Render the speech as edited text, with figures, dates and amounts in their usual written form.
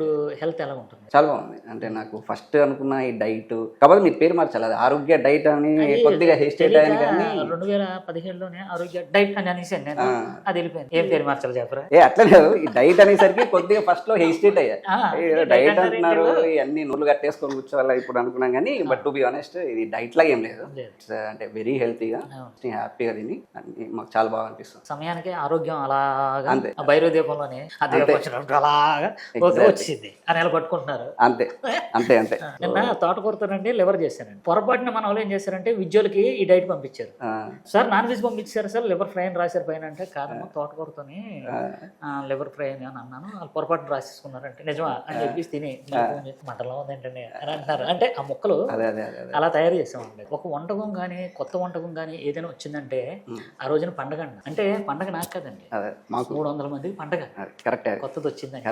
ఇప్పుడు హెల్త్ ఎలా ఉంటుంది? చాలా బాగుంది. అంటే నాకు ఫస్ట్ అనుకున్న ఈ డైట్ కాకపోతే మీ పేరు మార్చాలి, అది ఆరోగ్య డైట్ అని కొద్దిగా హెస్టేట్ అయ్యాను కానీ 2017లోనే ఆరోగ్య డైట్ అని అనేసాను నేను. అది వెళ్ళిపోయింది. ఏం పేరు మార్చాలి చెప్పరా? అట్లా లేదు, ఈ డైట్ అనేసరికి కొద్దిగా ఫస్ట్ లో హెస్టేట్ అయ్యా. డైట్ అంటారు అంటున్నారు, ఇవన్నీ నూళ్ళు కట్టేసుకొని కూర్చోవాలా ఇప్పుడు అనుకున్నాం కానీ బట్ టు బి ఆనెస్ట్ ఇది డైట్ లాగా ఏం లేదు. అంటే వెరీ హెల్తీగా హ్యాపీగా తిని అన్ని మాకు చాలా బాగా అనిపిస్తుంది. సమయానికి ఆరోగ్యం అలాగా అంతే. ఆ భైరవ దీపంలోనే ఆ దీపం వచ్చినప్పుడు అలాగా వచ్చింది అని ఎలా పట్టుకుంటున్నారు. అంతే అంతే అంతే. నిన్న తోటకూరతోనండి లివర్ చేశానండి. పొరపాటున మన వాళ్ళు ఏం చేశారంటే విద్యులకి ఈ డైట్ పంపించారు. సార్ నాన్ వెజ్ పంపించారు సార్, లివర్ ఫ్రై అని రాశారు పైన. అంటే కాదమ్మా తోటకూరతోని లివర్ ఫ్రై అని అన్నాను, వాళ్ళు పొరపాటున రాసేసుకున్నారంటే నిజమా అని చెప్పేసి తిని మటన్లో ఉందేంటండి అని అంటున్నారు. అంటే ఆ ముక్కలు అలా తయారు చేసామండి. ఒక వంటకం కానీ కొత్త వంటకం కానీ ఏదైనా వచ్చిందంటే ఆ రోజున పండగ అండి. అంటే పండగ నాకు కదండి, 300 మందికి పండగ. కొత్తది వచ్చిందని